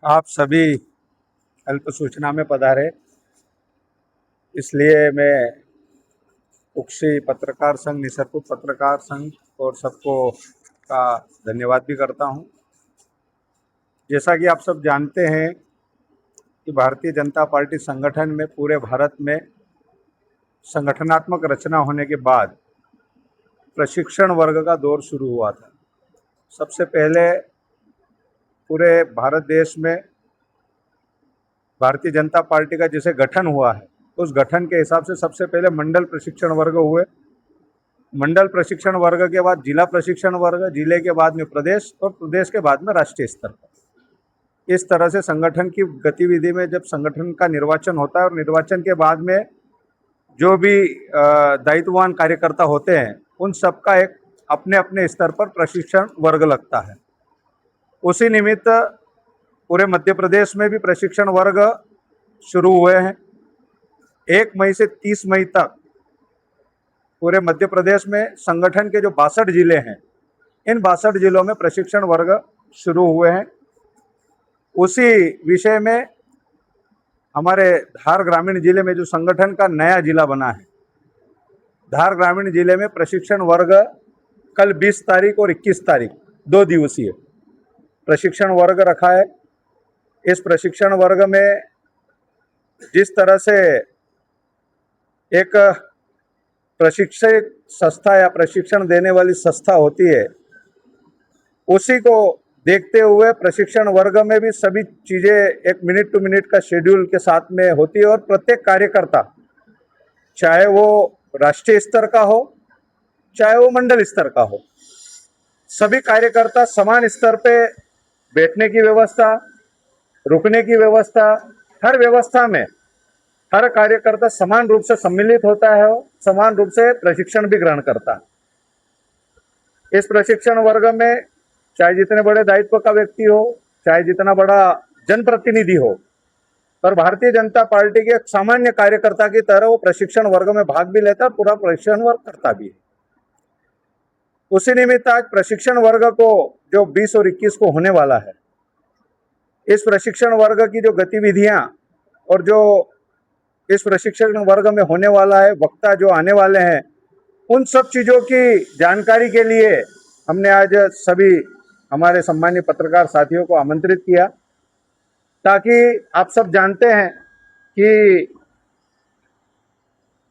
आप सभी अल्प सूचना में पधारे, इसलिए मैं उक्षी पत्रकार संघ, निसरपुर पत्रकार संघ और सबको का धन्यवाद भी करता हूं। जैसा कि आप सब जानते हैं कि भारतीय जनता पार्टी संगठन में पूरे भारत में संगठनात्मक रचना होने के बाद प्रशिक्षण वर्ग का दौर शुरू हुआ था। सबसे पहले पूरे भारत देश में भारतीय जनता पार्टी का जैसे गठन हुआ है, उस गठन के हिसाब से सबसे पहले मंडल प्रशिक्षण वर्ग हुए। मंडल प्रशिक्षण वर्ग के बाद जिला प्रशिक्षण वर्ग, जिले के बाद में प्रदेश और प्रदेश के बाद में राष्ट्रीय स्तर पर। इस तरह से संगठन की गतिविधि में जब संगठन का निर्वाचन होता है और निर्वाचन के बाद में जो भी दायित्ववान कार्यकर्ता होते हैं, उन सबका एक अपने अपने स्तर पर प्रशिक्षण वर्ग लगता है। उसी निमित्त पूरे मध्य प्रदेश में भी प्रशिक्षण वर्ग शुरू हुए हैं। 1 मई से 30 मई तक पूरे मध्य प्रदेश में संगठन के जो 62 जिले हैं, इन 62 जिलों में प्रशिक्षण वर्ग शुरू हुए हैं। उसी विषय में हमारे धार ग्रामीण जिले में जो संगठन का नया जिला बना है, धार ग्रामीण जिले में प्रशिक्षण वर्ग कल 20 तारीख और 21 तारीख 2 दिवसीय प्रशिक्षण वर्ग रखा है। इस प्रशिक्षण वर्ग में जिस तरह से एक प्रशिक्षक संस्था या प्रशिक्षण देने वाली संस्था होती है, उसी को देखते हुए प्रशिक्षण वर्ग में भी सभी चीज़ें एक मिनट टू मिनट का शेड्यूल के साथ में होती है और प्रत्येक कार्यकर्ता, चाहे वो राष्ट्रीय स्तर का हो चाहे वो मंडल स्तर का हो, सभी कार्यकर्ता समान स्तर पे बैठने की व्यवस्था, रुकने की व्यवस्था, हर व्यवस्था में हर कार्यकर्ता समान रूप से सम्मिलित होता है और समान रूप से प्रशिक्षण भी ग्रहण करता है। इस प्रशिक्षण वर्ग में चाहे जितने बड़े दायित्व का व्यक्ति हो, चाहे जितना बड़ा जनप्रतिनिधि हो, पर भारतीय जनता पार्टी के एक सामान्य कार्यकर्ता की तरह वो प्रशिक्षण वर्ग में भाग भी लेता है और पूरा प्रशिक्षण वर्ग करता भी है। उसी निमित्त आज प्रशिक्षण वर्ग को जो 20 और 21 को होने वाला है, इस प्रशिक्षण वर्ग की जो गतिविधियां और जो इस प्रशिक्षण वर्ग में होने वाला है, वक्ता जो आने वाले हैं, उन सब चीज़ों की जानकारी के लिए हमने आज सभी हमारे सम्मानीय पत्रकार साथियों को आमंत्रित किया, ताकि आप सब जानते हैं कि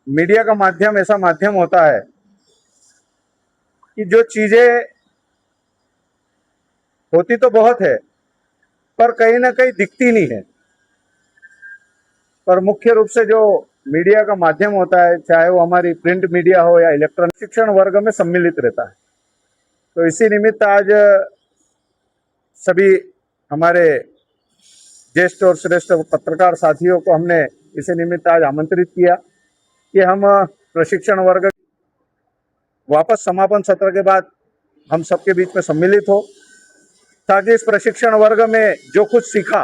मीडिया का माध्यम ऐसा माध्यम होता है कि जो चीज़ें होती तो बहुत है पर कहीं ना कहीं दिखती नहीं है। पर मुख्य रूप से जो मीडिया का माध्यम होता है, चाहे वो हमारी प्रिंट मीडिया हो या इलेक्ट्रॉनिक, शिक्षण वर्ग में सम्मिलित रहता है। तो इसी निमित्त आज सभी हमारे ज्येष्ठ और श्रेष्ठ पत्रकार साथियों को हमने इसी निमित्त आज आमंत्रित किया कि हम प्रशिक्षण वर्ग वापस समापन सत्र के बाद हम सबके बीच में सम्मिलित हो, ताकि इस प्रशिक्षण वर्ग में जो कुछ सीखा,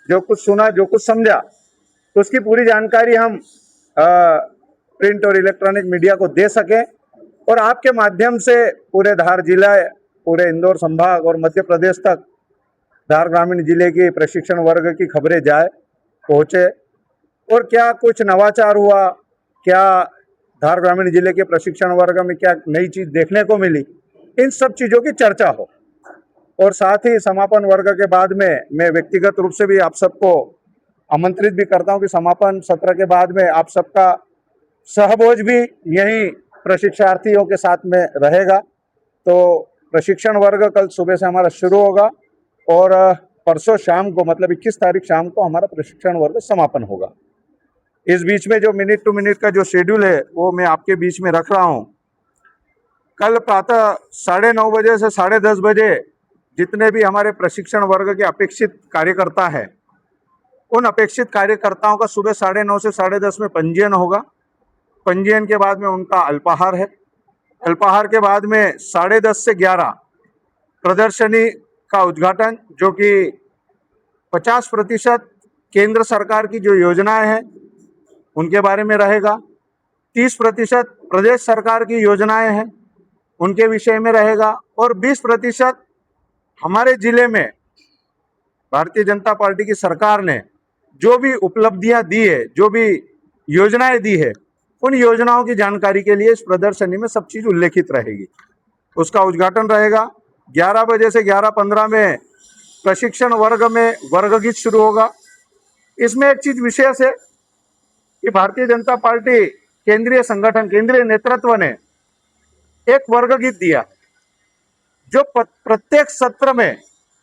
जो कुछ सुना, जो कुछ समझा, तो उसकी पूरी जानकारी हम प्रिंट और इलेक्ट्रॉनिक मीडिया को दे सकें और आपके माध्यम से पूरे धार जिला, पूरे इंदौर संभाग और मध्य प्रदेश तक धार ग्रामीण जिले की प्रशिक्षण वर्ग की खबरें जाए, पहुँचे और क्या कुछ नवाचार हुआ, क्या धार ग्रामीण जिले के प्रशिक्षण वर्ग में क्या नई चीज़ देखने को मिली, इन सब चीज़ों की चर्चा हो। और साथ ही समापन वर्ग के बाद में मैं व्यक्तिगत रूप से भी आप सबको आमंत्रित भी करता हूं कि समापन सत्र के बाद में आप सबका सहभोज भी यहीं प्रशिक्षार्थियों के साथ में रहेगा। तो प्रशिक्षण वर्ग कल सुबह से हमारा शुरू होगा और परसों शाम को, मतलब 21 तारीख शाम को हमारा प्रशिक्षण वर्ग समापन होगा। इस बीच में जो मिनट टू मिनट का जो शेड्यूल है वो मैं आपके बीच में रख रहा हूँ। कल प्रातः 9:30 बजे से 10:30 बजे जितने भी हमारे प्रशिक्षण वर्ग के अपेक्षित कार्यकर्ता हैं, उन अपेक्षित कार्यकर्ताओं का सुबह 9:30 से 10:30 में पंजीयन होगा। पंजीयन के बाद में उनका अल्पाहार है। अल्पाहार के बाद में 10:30 से 11 प्रदर्शनी का उद्घाटन, जो कि 50% केंद्र सरकार की जो योजनाएं हैं उनके बारे में रहेगा, 30% प्रदेश सरकार की योजनाएं हैं उनके विषय में रहेगा और 20% हमारे जिले में भारतीय जनता पार्टी की सरकार ने जो भी उपलब्धियां दी है, जो भी योजनाएं दी है, उन योजनाओं की जानकारी के लिए इस प्रदर्शनी में सब चीज उल्लेखित रहेगी। उसका उद्घाटन रहेगा 11 बजे से 11:15 में प्रशिक्षण वर्ग में वर्ग गीत शुरू होगा। इसमें एक चीज विशेष है कि भारतीय जनता पार्टी केंद्रीय संगठन, केंद्रीय नेतृत्व ने एक वर्ग गीत दिया जो प्रत्येक सत्र में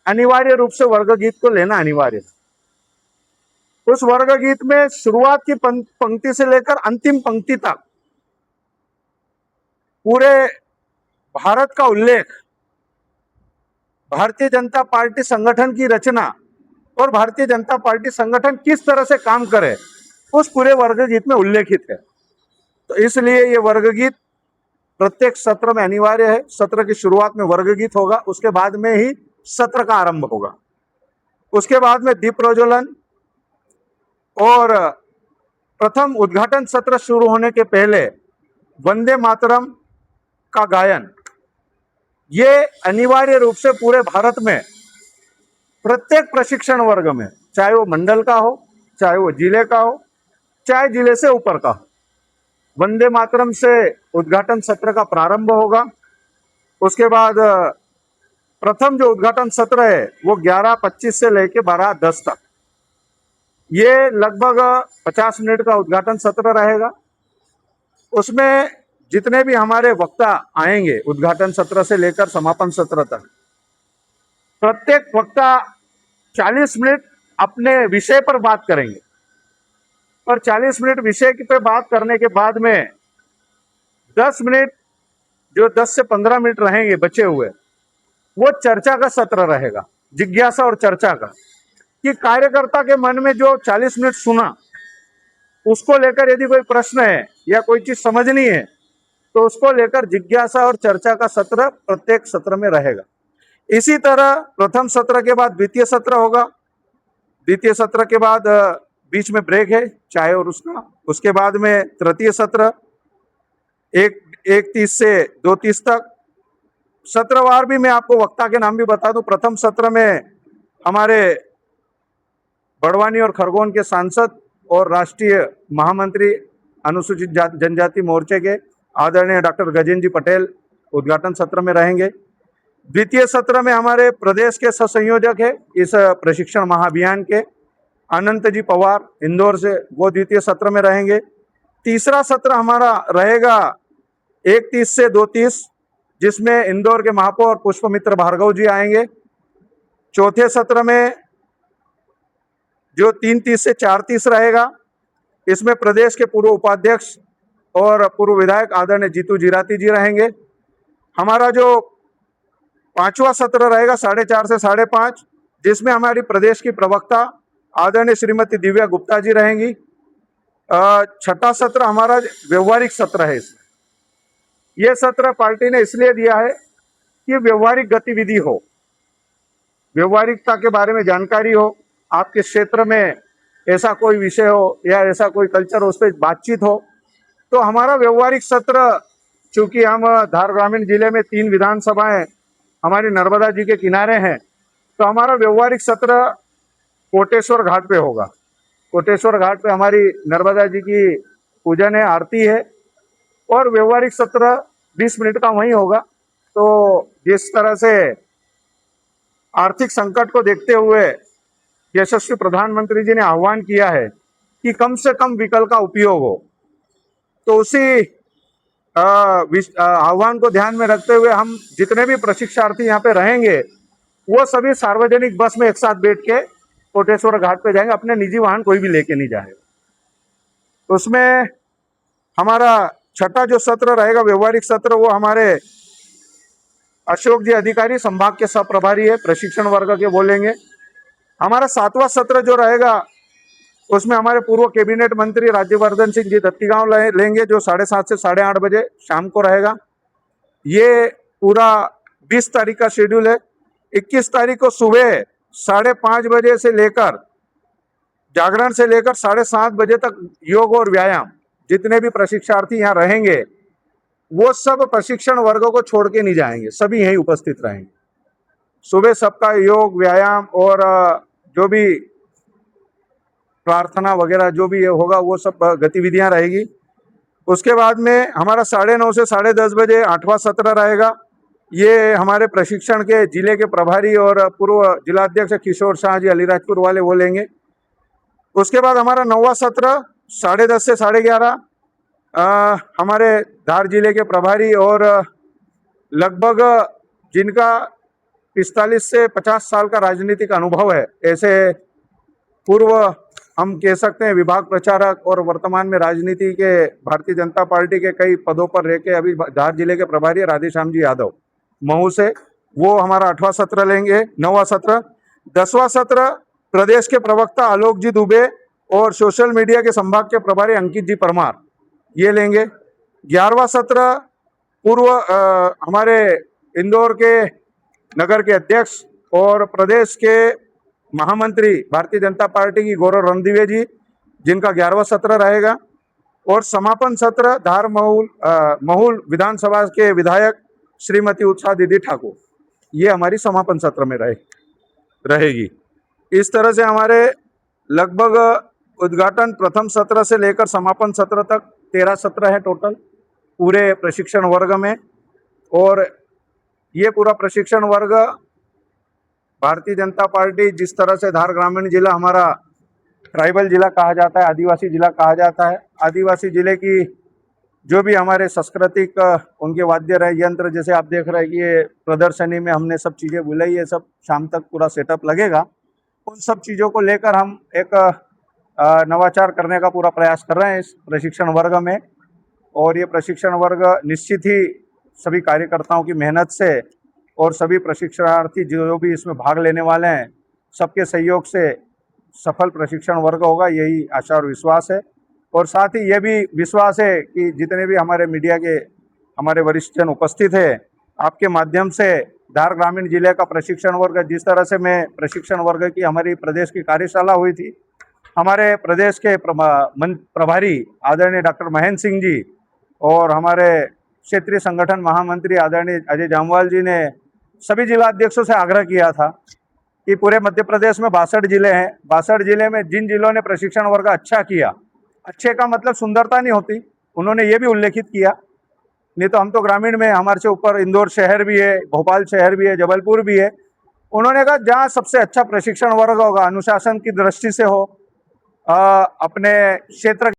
अनिवार्य रूप से वर्ग गीत को लेना अनिवार्य है। उस वर्ग गीत में शुरुआत की पंक्ति से लेकर अंतिम पंक्ति तक पूरे भारत का उल्लेख, भारतीय जनता पार्टी संगठन की रचना और भारतीय जनता पार्टी संगठन किस तरह से काम करे, उस पूरे वर्ग गीत में उल्लेखित है। तो इसलिए ये वर्ग गीत प्रत्येक सत्र में अनिवार्य है। सत्र की शुरुआत में वर्ग गीत होगा, उसके बाद में ही सत्र का आरंभ होगा। उसके बाद में दीप प्रज्वलन और प्रथम उद्घाटन सत्र शुरू होने के पहले वंदे मातरम का गायन, ये अनिवार्य रूप से पूरे भारत में प्रत्येक प्रशिक्षण वर्ग में, चाहे वो मंडल का हो, चाहे वो जिले का हो, चाहे जिले से ऊपर का हो, वंदे मातरम से उद्घाटन सत्र का प्रारंभ होगा। उसके बाद प्रथम जो उद्घाटन सत्र है वो 11:25 से लेकर 12:10 तक, ये लगभग 50 मिनट का उद्घाटन सत्र रहेगा। उसमें जितने भी हमारे वक्ता आएंगे उद्घाटन सत्र से लेकर समापन सत्र तक, प्रत्येक वक्ता 40 मिनट अपने विषय पर बात करेंगे और 40 मिनट विषय पे बात करने के बाद में 10 मिनट, जो 10 से 15 मिनट रहेंगे बचे हुए, वो चर्चा का सत्र रहेगा, जिज्ञासा और चर्चा का, कि कार्यकर्ता के मन में जो 40 मिनट सुना उसको लेकर यदि कोई प्रश्न है या कोई चीज समझनी है तो उसको लेकर जिज्ञासा और चर्चा का सत्र प्रत्येक सत्र में रहेगा। इसी तरह प्रथम सत्र के बाद द्वितीय सत्र होगा, द्वितीय सत्र के बाद बीच में ब्रेक है चाय और उसका, उसके बाद में तृतीय सत्र 1:30 से 2:30 तक। सत्रवार भी मैं आपको वक्ता के नाम भी बता दूं। प्रथम सत्र में हमारे बड़वानी और खरगोन के सांसद और राष्ट्रीय महामंत्री अनुसूचित जनजाति मोर्चे के आदरणीय डॉक्टर गजेंद्र जी पटेल उद्घाटन सत्र में रहेंगे। द्वितीय सत्र में हमारे प्रदेश के सहसंयोजक है इस प्रशिक्षण महाअभियान के, अनंत जी पवार इंदौर से, वो द्वितीय सत्र में रहेंगे। तीसरा सत्र हमारा रहेगा 1:30 से 2:30, जिसमें इंदौर के महापौर पुष्पमित्र भार्गव जी आएंगे। चौथे सत्र में जो 3:30 से 4:30 रहेगा, इसमें प्रदेश के पूर्व उपाध्यक्ष और पूर्व विधायक आदरणीय जीतू जीराती जी रहेंगे। हमारा जो पांचवा सत्र रहेगा 4:30 से 5:30, जिसमें हमारी प्रदेश की प्रवक्ता आदरणीय श्रीमती दिव्या गुप्ता जी रहेंगी। छठा सत्र हमारा व्यवहारिक सत्र है। इसमें यह सत्र पार्टी ने इसलिए दिया है कि व्यवहारिक गतिविधि हो, व्यवहारिकता के बारे में जानकारी हो, आपके क्षेत्र में ऐसा कोई विषय हो या ऐसा कोई कल्चर हो, उस पर बातचीत हो। तो हमारा व्यवहारिक सत्र, चूंकि हम धार ग्रामीण जिले में 3 विधानसभाएं हमारी नर्मदा जी के किनारे हैं, तो हमारा व्यवहारिक सत्र कोटेश्वर घाट पे होगा। कोटेश्वर घाट पे हमारी नर्मदा जी की पूजन है, आरती है, और व्यवहारिक सत्र 20 मिनट का वहीं होगा। तो जिस तरह से आर्थिक संकट को देखते हुए यशस्वी प्रधानमंत्री जी ने आह्वान किया है कि कम से कम व्हीकल का उपयोग हो, तो उसी आह्वान को ध्यान में रखते हुए हम जितने भी प्रशिक्षार्थी यहाँ पे रहेंगे वो सभी सार्वजनिक बस में एक साथ बैठ के कोटेश्वर घाट पे जाएंगे, अपने निजी वाहन कोई भी लेके नहीं जाएगा। उसमें हमारा छठा जो सत्र रहेगा व्यवहारिक सत्र, वो हमारे अशोक जी अधिकारी संभाग के सब प्रभारी है, प्रशिक्षण वर्ग के बोलेंगे। हमारा 7वां सत्र जो रहेगा उसमें हमारे पूर्व कैबिनेट मंत्री राज्यवर्धन सिंह जी दत्तीगांव लेंगे, जो 7:30 से 8:30 बजे शाम को रहेगा। ये पूरा 20 तारीख का शेड्यूल है। 21 तारीख को सुबह 5:30 बजे से लेकर जागरण से लेकर 7:30 बजे तक योग और व्यायाम, जितने भी प्रशिक्षार्थी यहाँ रहेंगे वो सब प्रशिक्षण वर्गों को छोड़ के नहीं जाएंगे, सभी यहीं उपस्थित रहेंगे। सुबह सबका योग व्यायाम और जो भी प्रार्थना वगैरह जो भी होगा वो सब गतिविधियां रहेगी। उसके बाद में हमारा 9:30 से 10:30 बजे 8वां सत्र रहेगा। ये हमारे प्रशिक्षण के जिले के प्रभारी और पूर्व जिलाध्यक्ष किशोर शाह जी अलीराजपुर वाले वो लेंगे। उसके बाद हमारा 9वां सत्र 10:30 से 11:30 हमारे धार जिले के प्रभारी और लगभग जिनका 45 से 50 साल का राजनीतिक अनुभव है, ऐसे पूर्व हम कह सकते हैं विभाग प्रचारक और वर्तमान में राजनीति के भारतीय जनता पार्टी के कई पदों पर रह के अभी धार जिले के प्रभारी राधेश्याम जी यादव महू से, वो हमारा 8वां सत्र लेंगे। 9वां सत्र। 10वां सत्र प्रदेश के प्रवक्ता आलोक जी दुबे और सोशल मीडिया के संभाग के प्रभारी अंकित जी परमार ये लेंगे। 11वां सत्र पूर्व हमारे इंदौर के नगर के अध्यक्ष और प्रदेश के महामंत्री भारतीय जनता पार्टी की गौरव रणदिवे जी, जिनका 11वां सत्र रहेगा। और समापन सत्र धार महूल विधानसभा के विधायक श्रीमती उत्साह दीदी ठाकुर, ये हमारी समापन सत्र में रहेगी। इस तरह से हमारे लगभग उद्घाटन प्रथम सत्र से लेकर समापन सत्र तक 13 सत्र है टोटल पूरे प्रशिक्षण वर्ग में। और ये पूरा प्रशिक्षण वर्ग भारतीय जनता पार्टी जिस तरह से धार ग्रामीण जिला हमारा ट्राइबल जिला कहा जाता है, आदिवासी जिला कहा जाता है, आदिवासी जिले की जो भी हमारे सांस्कृतिक उनके वाद्य रहे यंत्र, जैसे आप देख रहे हैं कि ये प्रदर्शनी में हमने सब चीज़ें बुलाई, ये सब शाम तक पूरा सेटअप लगेगा। उन सब चीज़ों को लेकर हम एक नवाचार करने का पूरा प्रयास कर रहे हैं इस प्रशिक्षण वर्ग में। और ये प्रशिक्षण वर्ग निश्चित ही सभी कार्यकर्ताओं की मेहनत से और सभी प्रशिक्षणार्थी जो भी इसमें भाग लेने वाले हैं सबके सहयोग से सफल प्रशिक्षण वर्ग होगा, यही आशा और विश्वास है। और साथ ही ये भी विश्वास है कि जितने भी हमारे मीडिया के हमारे वरिष्ठ जन उपस्थित है, आपके माध्यम से धार ग्रामीण जिले का प्रशिक्षण वर्ग, जिस तरह से मैं प्रशिक्षण वर्ग की हमारी प्रदेश की कार्यशाला हुई थी, हमारे प्रदेश के प्रभारी आदरणीय डॉक्टर महेंद्र सिंह जी और हमारे क्षेत्रीय संगठन महामंत्री आदरणीय अजय जामवाल जी ने सभी जिलाध्यक्षों से आग्रह किया था कि पूरे मध्य प्रदेश में 62 जिले हैं, 62 जिले में जिन जिलों ने प्रशिक्षण वर्ग अच्छा किया, अच्छे का मतलब सुंदरता नहीं होती, उन्होंने ये भी उल्लेखित किया। नहीं तो हम तो ग्रामीण में, हमारे से ऊपर इंदौर शहर भी है, भोपाल शहर भी है, जबलपुर भी है। उन्होंने कहा जहाँ सबसे अच्छा प्रशिक्षण वर्ग होगा, अनुशासन की दृष्टि से हो, अपने क्षेत्र